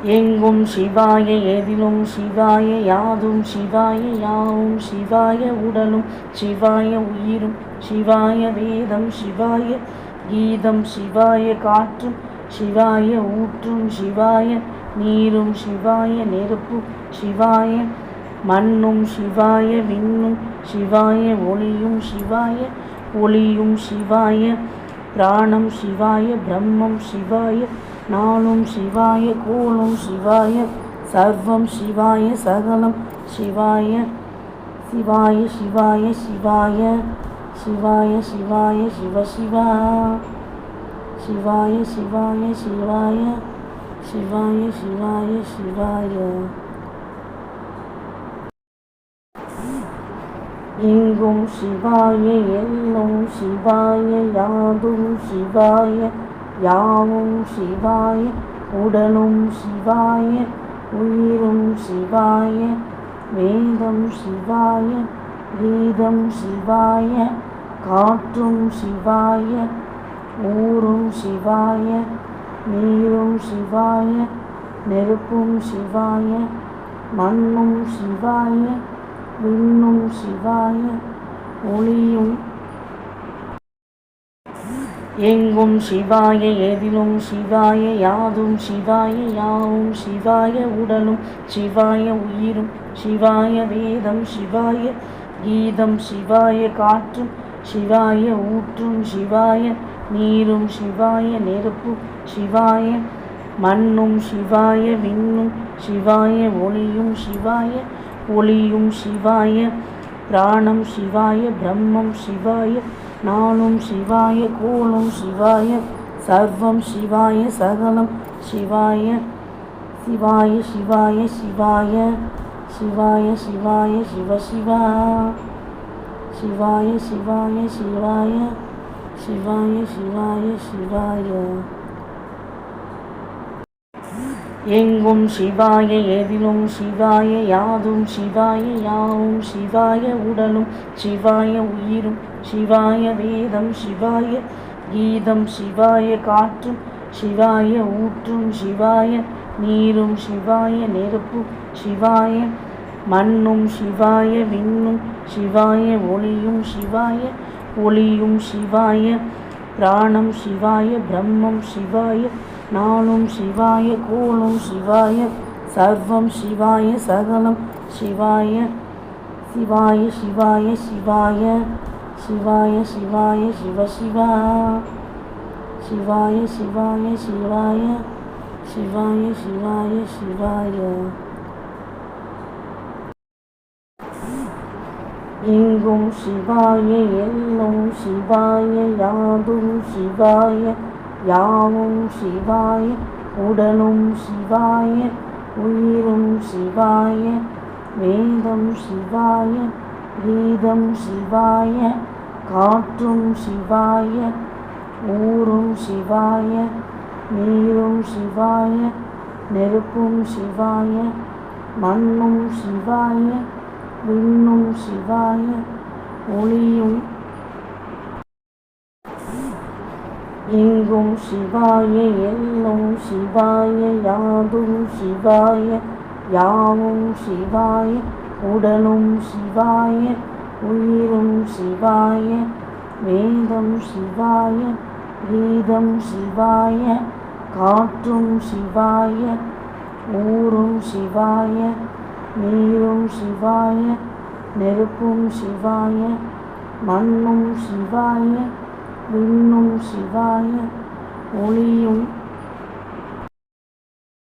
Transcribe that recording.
எங்கும் சிவாய எதிலும் சிவாய யாதும் சிவாய யாவும் சிவாய உடலும் சிவாய உயிரும் சிவாய வேதம் சிவாய கீதம் சிவாய காற்றும் சிவாய ஊற்றும் சிவாய நீரும் சிவாய நெருப்பும் சிவாய மண்ணும் சிவாய விண்ணும் சிவாய ஒளியும் சிவாய ஒளியும் சிவாய பிராணம் சிவாய பிரம்மம் சிவாய நாளும் சிவாய கோளும் சிவாய சர்வம் சிவாய சகலம் சிவாய சிவாய சிவாய சிவாய சிவாய சிவாய சிவ சிவா சிவாய சிவாய சிவாய சிவாய சிவாய சிவாய. எங்கும் சிவாய எல்லும் சிவாய யாதும் சிவாய யாவும் சிவாய உடலும் சிவாய உயிரும் சிவாய வேதம் சிவாய கீதம் சிவாய காற்றும் சிவாய ஊரும் சிவாய நீரும் சிவாய நெருப்பும் சிவாய மண்ணும் சிவாய விண்ணும் சிவாய ஒளியும். எங்கும் சிவாய எதிலும் சிவாய யாதும் சிவாய யாவும் சிவாய உடலும் சிவாய உயிரும் சிவாய வேதம் சிவாய கீதம் சிவாய காற்றும் சிவாய ஊற்றும் சிவாய நீரும் சிவாய நெருப்பும் சிவாய மண்ணும் சிவாய விண்ணும் சிவாய ஒளியும் சிவாய ஒளியும் சிவாய பிராணம் சிவாய பிரம்மம் சிவாய நாளும் சிவாய கோளும் சிவாய சர்வம் சிவாய சகலம் சிவாய சிவாய சிவாய சிவாய சிவாய சிவாய சிவ சிவா சிவாய சிவாய சிவாய சிவாய சிவாய சிவாய. எங்கும் சிவாய எதிலும் சிவாய யாதும் சிவாய யாவும் சிவாய உடலும் சிவாய உயிரும் சிவாய வேதம் சிவாய கீதம் சிவாய காற்றும் சிவாய ஊற்றும் சிவாய நீரும் சிவாய நெருப்பும் சிவாய மண்ணும் சிவாய விண்ணும் சிவாய ஒளியும் சிவாய ஒளியும் சிவாய பிராணம் சிவாய பிரம்மம் சிவாய நாளும் சிவாய கோளும் சிவாய சர்வம் சிவாய சகலம் சிவாய சிவாய சிவாய சிவாய சிவாய சிவாய சிவ சிவா சிவாய சிவாய சிவாய சிவாய சிவாய சிவாய. எங்கும் சிவாய எல்லும் சிவாய யாதும் சிவாய யாவும் சிவாய உடலும் சிவாய உயிரும் சிவாய வேதம் சிவாய கீதம் சிவாய காற்றும் சிவாய ஊரும் சிவாய நீரும் சிவாய நெருப்பும் சிவாய மண்ணும் சிவாய விண்ணும் சிவாய ஒளியும். எங்கும் சிவாய எல்லும் சிவாய யாதும் சிவாய யாவும் சிவாய உடலும் சிவாய உயிரும் சிவாய வேதம் சிவாய கீதம் சிவாய காற்றும் சிவாய ஊரும் சிவாய நீரும் சிவாய நெருப்பும் சிவாய மண்ணும் சிவாய விண்ணும் சிவாய ஒளியும்.